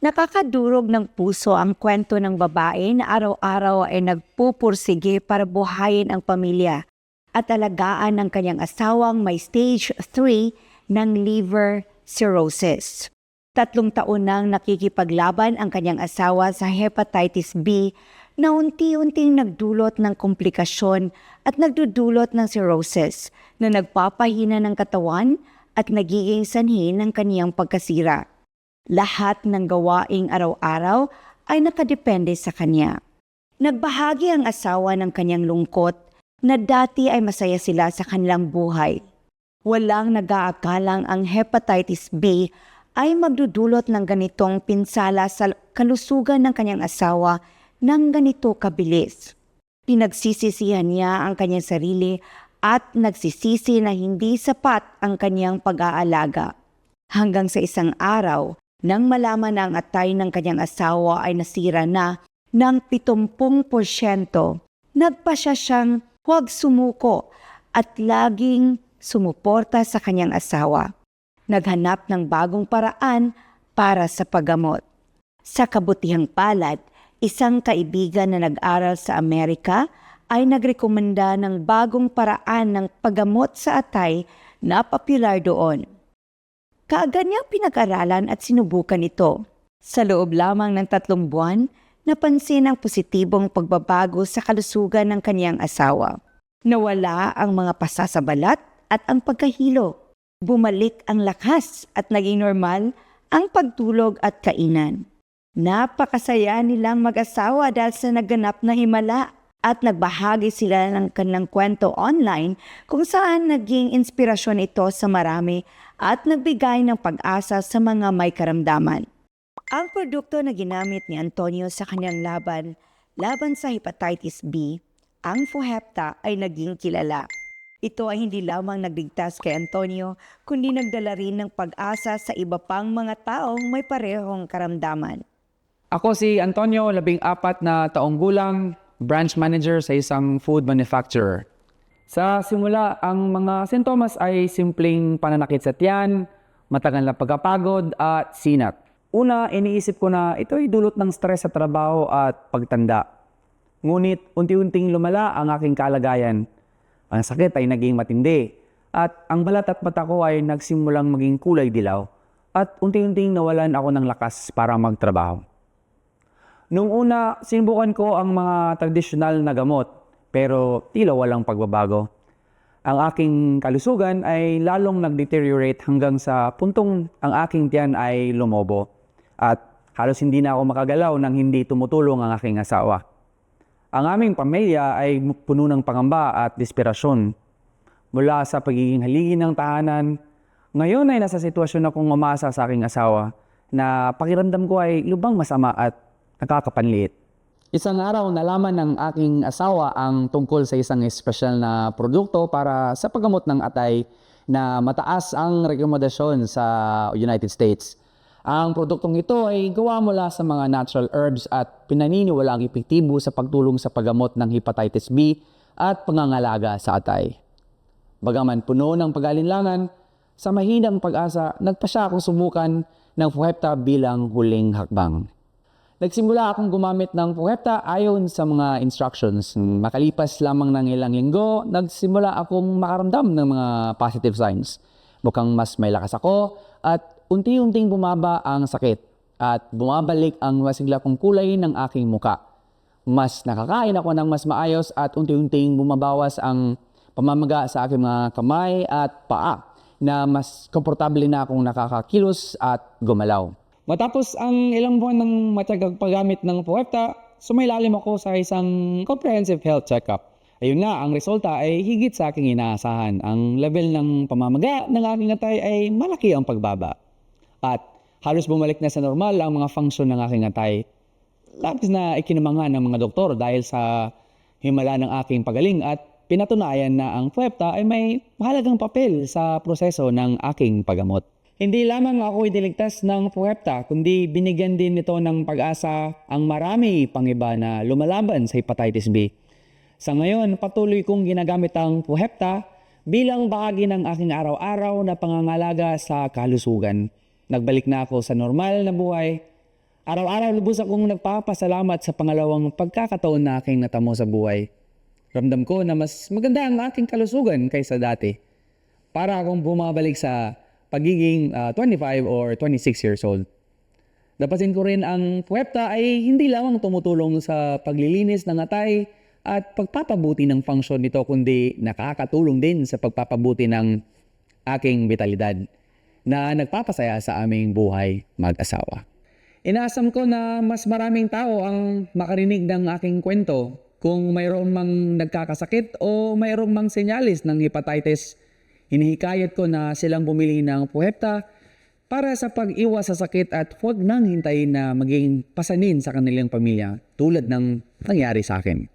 Nakakadurog ng puso ang kwento ng babae na araw-araw ay nagpupursige para buhayin ang pamilya at alagaan ng kanyang asawang may stage 3 ng liver cirrhosis. 3 taon nang nakikipaglaban ang kanyang asawa sa hepatitis B na unti-unting nagdulot ng komplikasyon at nagdudulot ng cirrhosis na nagpapahina ng katawan at nagiging sanhi ng kaniyang pagkasira. Lahat ng gawaing araw-araw ay nakadepende sa kanya. Nagbahagi ang asawa ng kanyang lungkot na dati ay masaya sila sa kanilang buhay. Walang nag-aakalang ang hepatitis B ay magdudulot ng ganitong pinsala sa kalusugan ng kanyang asawa ng ganito kabilis. Pinagsisisihan niya ang kanyang sarili at nagsisisi na hindi sapat ang kanyang pag-aalaga. Hanggang sa isang araw, nang malaman na ang atay ng kanyang asawa ay nasira na ng 70%, nagpa siyang huwag sumuko at laging sumuporta sa kanyang asawa. Naghanap ng bagong paraan para sa paggamot. Sa kabutihang palad, isang kaibigan na nag-aral sa Amerika ay nagrekomenda ng bagong paraan ng paggamot sa atay na popular doon. Kaagad niyang pinag-aralan at sinubukan ito. Sa loob lamang ng 3 buwan, napansin ang positibong pagbabago sa kalusugan ng kaniyang asawa. Nawala ang mga pasa sa balat at ang pagkahilo. Bumalik ang lakas at naging normal ang pagtulog at kainan. Napakasaya nilang mag-asawa dahil sa naganap na himala at nagbahagi sila ng kanilang kwento online kung saan naging inspirasyon ito sa marami at nagbigay ng pag-asa sa mga may karamdaman. Ang produkto na ginamit ni Antonio sa kanyang laban sa hepatitis B, ang Fohepta, ay naging kilala. Ito ay hindi lamang nagligtas kay Antonio, kundi nagdala rin ng pag-asa sa iba pang mga taong may parehong karamdaman. Ako si Antonio, 14 na taong gulang, branch manager sa isang food manufacturer. Sa simula, ang mga sintomas ay simpleng pananakit sa tiyan, matagal na pagkapagod at sinat. Una, iniisip ko na ito ay dulot ng stress sa trabaho at pagtanda. Ngunit unti-unting lumala ang aking kalagayan. Ang sakit ay naging matindi at ang balat at mata ko ay nagsimulang maging kulay dilaw at unti-unting nawalan ako ng lakas para magtrabaho. Noong una, sinubukan ko ang mga tradisyonal na gamot pero tila walang pagbabago. Ang aking kalusugan ay lalong nag-deteriorate hanggang sa puntong ang aking tiyan ay lumobo at halos hindi na ako makagalaw nang hindi tumutulong ang aking asawa. Ang aming pamilya ay puno ng pangamba at desperasyon. Mula sa pagiging haligi ng tahanan, ngayon ay nasa sitwasyon akong umasa sa aking asawa na pakiramdam ko ay lubang masama at nakakapanliit. Isang araw nalaman ng aking asawa ang tungkol sa isang espesyal na produkto para sa paggamot ng atay na mataas ang rekomendasyon sa United States. Ang produktong ito ay gawa mula sa mga natural herbs at pinaniniwalaang epektibo sa pagtulong sa paggamot ng hepatitis B at pangangalaga sa atay. Bagaman puno ng pag-alinlangan, sa mahinang pag-asa, nagpa siya akong sumukan ng Fohepta bilang huling hakbang. Nagsimula akong gumamit ng Fohepta ayon sa mga instructions. Makalipas lamang ng ilang linggo, nagsimula akong makaramdam ng mga positive signs. Mukhang mas may lakas ako at unti-unting bumaba ang sakit at bumabalik ang masigla kong kulay ng aking muka. Mas nakakain ako ng mas maayos at unti-unting bumabawas ang pamamaga sa aking mga kamay at paa na mas komportable na akong nakakakilos at gumalaw. Matapos ang ilang buwan ng matiyagang paggamit ng Fohepta, sumailalim ako sa isang comprehensive health checkup. Ayun nga, ang resulta ay higit sa aking inaasahan. Ang level ng pamamaga ng aking atay ay malaki ang pagbaba. At halos bumalik na sa normal ang mga function ng aking atay. Labis na ikinamanga ng mga doktor dahil sa himala ng aking pagaling at pinatunayan na ang Fohepta ay may mahalagang papel sa proseso ng aking paggamot. Hindi lamang ako iniligtas ng Fohepta, kundi binigyan din nito ng pag-asa ang marami pang iba na lumalaban sa hepatitis B. Sa ngayon, patuloy kong ginagamit ang Fohepta bilang bahagi ng aking araw-araw na pangangalaga sa kalusugan. Nagbalik na ako sa normal na buhay Araw-araw lubos akong nagpapasalamat sa pangalawang pagkakataon na aking natamo sa buhay. Ramdam ko na mas maganda ang aking kalusugan kaysa dati. Para akong bumabalik sa pagiging 25 or 26 years old. Napansin ko rin ang puwepta ay hindi lamang tumutulong sa paglilinis ng atay at pagpapabuti ng function nito, kundi nakakatulong din sa pagpapabuti ng aking vitalidad na nagpapasaya sa aming buhay mag-asawa. Inaasam ko na mas maraming tao ang makarinig ng aking kwento kung mayroon mang nagkakasakit o mayroon mang senyalis ng hepatitis. Hinihikayat ko na silang bumili ng puhepta para sa pag-iwas sa sakit at huwag nang hintayin na maging pasanin sa kanilang pamilya tulad ng nangyari sa akin.